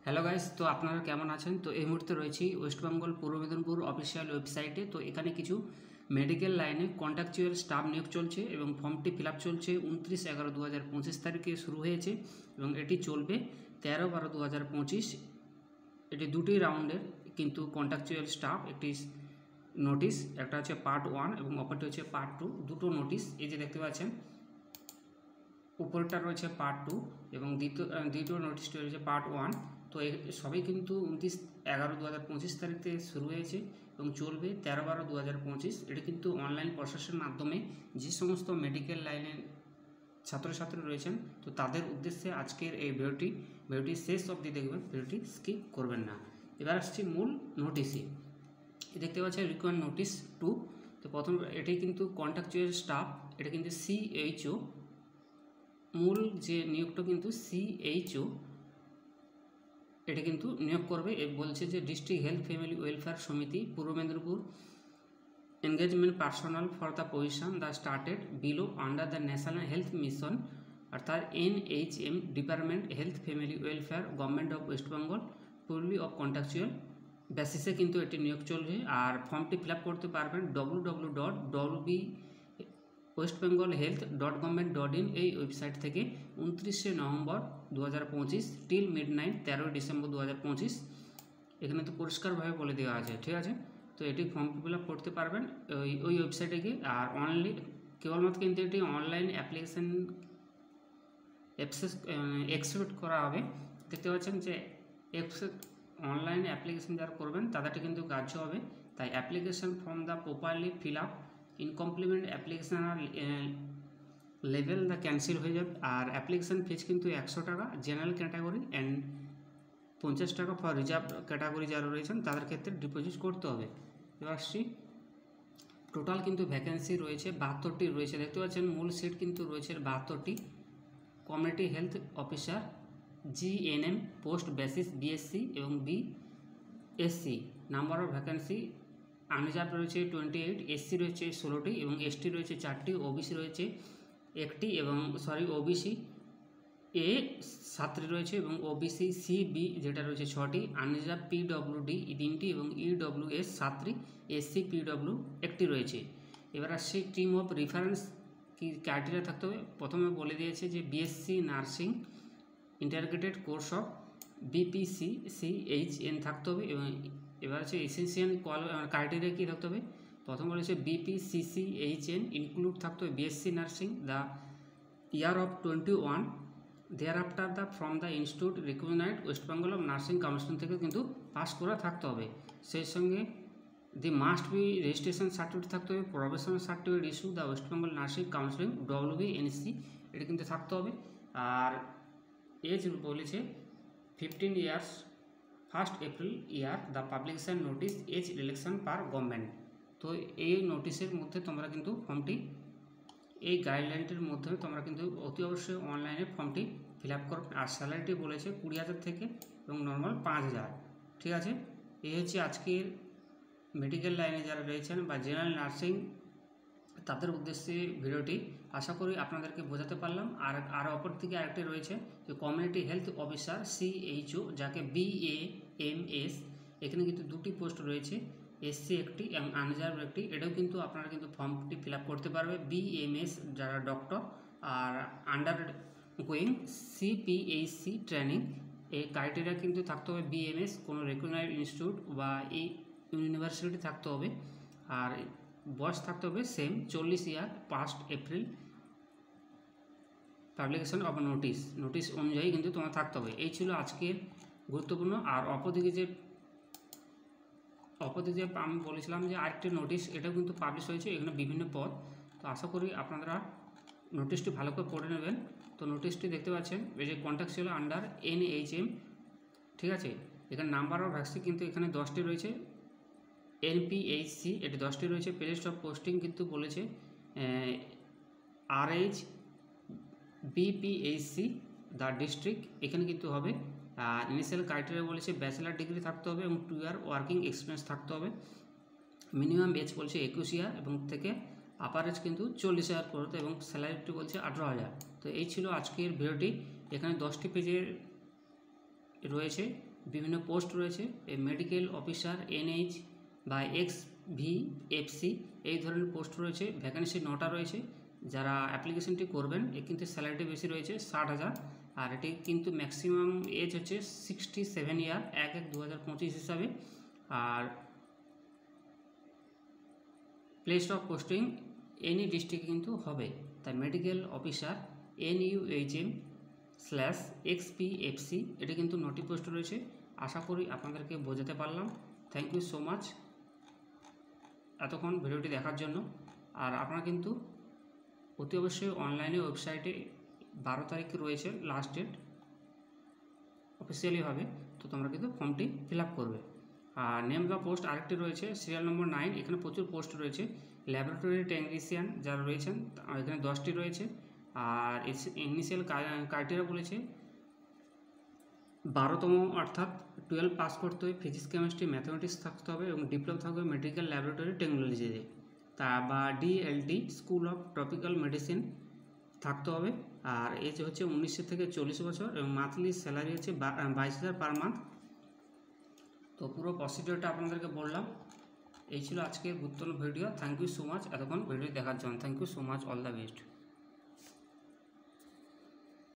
Hello guys, তো আপনারা কেমন আছেন? তো এই মুহূর্তে রয়েছি ওয়েস্ট বেঙ্গল পূর্ব মেদিনীপুর অফিসিয়াল ওয়েবসাইটে। তো এখানে কিছু মেডিকেল লাইনে কন্ট্রাকচুয়াল স্টাফ নিয়োগ চলছে এবং ফর্মটি ফিল আপ চলছে 29/11/2025 তারিখে শুরু হয়েছে এবং এটি চলবে 13/12/2025। এটি দুটি রাউন্ডের কিন্তু কন্ট্রাকচুয়াল স্টাফ। একটি নোটিশ, একটা হচ্ছে পার্ট 1 এবং অপরটি হচ্ছে পার্ট 2। দুটো নোটিশ এই যে দেখতে পাচ্ছেন, উপরটা রয়েছে পার্ট 2 এবং দ্বিতীয় নোটিশটি রয়েছে পার্ট 1। তো সবই কিন্তু 29/11/2025 তারিখ থেকে শুরু হয়েছে এবং চলবে 13/12/2025। এটি কিন্তু অনলাইন প্রসেসের মাধ্যমে যে সমস্ত মেডিকেল লাইনের ছাত্রছাত্রী রয়েছেন তো তাদের উদ্দেশ্যে আজকের এই ভিডিওটি শেষ অবধি দেখবেন, ভিডিওটি স্কিপ করবেন না। এবার আসছি মূল নোটিশে। দেখতে পাচ্ছেন রিকোয়ার্ড নোটিশ 2। তো প্রথম এটি কিন্তু কন্ট্রাকচুয়াল স্টাফ, এটা কিন্তু CHO, মূল যে নিয়োগটা কিন্তু CHO এটা কিন্তু নিয়োগ করবে। বলছে যে ডিস্ট্রিক্ট হেলথ ফ্যামিলি ওয়েলফেয়ার সমিতি পূর্ব Medinipur engagement personal for the position the started below under the national health mission অর্থাৎ NHM department health family welfare government of West Bengal পুরলি of contractual বেসিসে কিন্তু এটি নিয়োগ চলবে। আর ফর্মটি ফিল আপ করতে পারবেন www.westbengalhealth.government.in এই ওয়েবসাইট থেকে 29শে নভেম্বর 2025 টিল মিডনাইট 13 ডিসেম্বর 2025। এখানে তো পরিষ্কারভাবে বলে দেওয়া আছে, ঠিক আছে। তো এটি ফর্ম ফিল আপ করতে পারবেন ওই ওয়েবসাইটে গিয়ে। আর কেবলমাত্র কিন্তু এটি অনলাইন অ্যাপ্লিকেশান অ্যাকসেপ্ট করা হবে। দেখতে পাচ্ছেন যে অনলাইন অ্যাপ্লিকেশান যারা করবেন তাদেরটা কিন্তু গ্রাহ্য হবে। তাই অ্যাপ্লিকেশান ফর্ম দ্য properly fill up incomplete application লেভেল দ্য ক্যান্সেল হয়ে যাবে। আর অ্যাপ্লিকেশান ফিজ কিন্তু 100 টাকা জেনারেল ক্যাটাগরি অ্যান্ড 50 টাকা ফর রিজার্ভ ক্যাটাগরি যারা রয়েছেন তাদের ক্ষেত্রে ডিপোজিট করতে হবে। এবার আসছি, টোটাল কিন্তু ভ্যাকেন্সি রয়েছে 72টি রয়েছে। দেখতে পাচ্ছেন মূল সিট কিন্তু রয়েছে 72টি। Community health officer GNM post basis BSc এবং BSc। Number of vacancy unreserved রয়েছে 28, SC রয়েছে 16টি এবং ST রয়েছে 4টি, OBC রয়েছে 1টি এবং OBC A 7টি রয়েছে এবং OBC CB যেটা রয়েছে 6টি, আনরিজার্ভ PWD 3টি এবং EWS 7টি, SC PW 1টি রয়েছে। এবার আসছে টিম অফ রেফারেন্স কি ক্রাইটেরিয়া থাকতে হবে। প্রথমে বলে দিয়েছে যে BSc nursing integrated course of BPCCHN থাকতে হবে এবং এবার হচ্ছে এসেন্সিয়াল ক্রাইটেরিয়া কী থাকতে হবে। প্রথম বলেছে BPCCHN ইনক্লুড থাকতে হবে BSc nursing the year of 21 thereafter the from the institute recognized West Bengal of nursing counselling থেকে কিন্তু পাস করা থাকতে হবে। সেই সঙ্গে দি মাস্ট বি রেজিস্ট্রেশন সার্টিফিকেট থাকতে হবে, professional certificate issue the West Bengal nursing counselling WBNC এটা কিন্তু থাকতে হবে। আর এজ বলেছে 15 years 1 April year the publication notice age relaxation per government. তো এই নোটিশের মধ্যে তোমরা কিন্তু ফর্মটি, এই গাইডলাইনটির মধ্যে তোমরা কিন্তু অতি অবশ্যই অনলাইনে ফর্মটি ফিল আপ করো। আর স্যালারিটি বলেছে 20,000 থেকে এবং নর্মাল 5,000, ঠিক আছে। এই হচ্ছে আজকের মেডিকেল লাইনে যারা রয়েছেন বা জেনারেল নার্সিং তাদের উদ্দেশ্যে ভিডিওটি। আশা করি আপনাদেরকে বোঝাতে পারলাম। আর অপর দিকে আরেকটি রয়েছে যে কমিউনিটি হেলথ অফিসার CHO যাকে BAMS, এখানে কিন্তু দুটি পোস্ট রয়েছে, SC একটি এবং আনরিজার্ভ একটি। এটাও কিন্তু আপনারা কিন্তু ফর্মটি ফিল আপ করতে পারবে। BMS যারা ডক্টর আর আন্ডার গোয়িং CPHC ট্রেনিং, এই ক্রাইটেরিয়া কিন্তু থাকতে হবে BMS কোনো রেকগনাইজড ইনস্টিটিউট বা এই ইউনিভার্সিটি থাকতে হবে। আর বয়স থাকতে হবে same 40 year 1 April publication of notice অনুযায়ী কিন্তু তোমার থাকতে হবে। এই ছিল আজকের গুরুত্বপূর্ণ। আর অপরদিকে যে আমি বলেছিলাম যে আরেকটি নোটিশ, এটাও কিন্তু পাবলিশ হয়েছে, এখানে বিভিন্ন পদ। তো আশা করি আপনারা নোটিশটি ভালো করে পড়ে নেবেন। তো নোটিশটি দেখতে পাচ্ছেন এই যে কন্ট্রাকচুয়াল আন্ডার NHM, ঠিক আছে। এখানে নাম্বার অফ ভ্যাকেন্সি কিন্তু এখানে 10টি রয়েছে। NPHC এটি 10টি রয়েছে। প্লেস অফ পোস্টিং কিন্তু বলেছে RH BPHC দ্য ডিস্ট্রিক্ট, এখানে কিন্তু হবে। আর ইনিশিয়াল ক্রাইটেরিয়া বলেছে ব্যাচেলার ডিগ্রি থাকতে হবে এবং 2 ইয়ার ওয়ার্কিং এক্সপিরিয়েন্স থাকতে হবে। মিনিমাম এজ বলছে 21 ইয়ার এবং থেকে আপার এজ কিন্তু 40,000 করতে এবং স্যালারিটি বলছে 18,000। তো এই ছিল আজকের ভিডিওটি। এখানে 10টি পেজের রয়েছে বিভিন্ন পোস্ট রয়েছে, মেডিকেল অফিসার, NH বা XVFC এই ধরনের পোস্ট রয়েছে। ভ্যাকেন্সি 9টা রয়েছে। যারা অ্যাপ্লিকেশনটি করবেন কিন্তু স্যালারিটি বেশি রয়েছে 60,000, আর এটি কিন্তু ম্যাক্সিমাম এজ হচ্ছে 67 ইয়ার 1/1/2025 হিসাবে। আর প্লেস অফ পোস্টিং এনি ডিস্ট্রিক্টে কিন্তু হবে। তাই মেডিকেল অফিসার NUHM/XPFC এটি কিন্তু 9টি পোস্ট রয়েছে। আশা করি আপনাদেরকে বোঝাতে পারলাম। থ্যাংক ইউ সো মাচ এতক্ষণ ভিডিওটি দেখার জন্য। আর আপনারা কিন্তু অতি অবশ্যই অনলাইনে ওয়েবসাইটে 12 তারিখ রয়েছে লাস্ট ডেট অফিসিয়ালিভাবে, তো তোমরা কিন্তু ফর্মটি ফিল আপ করবে। আর নেম বা পোস্ট আরেকটি রয়েছে, সিরিয়াল নম্বর 9, এখানে প্রচুর পোস্ট রয়েছে। ল্যাবরেটরি টেকনিশিয়ান যারা রয়েছেন এখানে 10টি রয়েছে। আর ইনিশিয়াল ক্রাইটেরিয়া বলেছে 12তম অর্থাৎ 12 পাস করতে হবে, ফিজিক্স কেমিস্ট্রি ম্যাথামেটিক্স থাকতে হবে এবং ডিপ্লোমা থাকবে মেডিকেল ল্যাবরেটরি টেকনোলজিতে বা DLT school of tropical medicine থাকতে হবে। আর এজ হচ্ছে 19 থেকে 40 বছর এবং মান্থলি স্যালারি হচ্ছে 22,000 পার মান্থ। তো পুরো প্রসিডিওরটা আপনাদেরকে বললাম। এই ছিল আজকের গুরুত্বপূর্ণ video. Thank you so much এতক্ষণ ভিডিও দেখার জন্য। Thank you so much, all the best.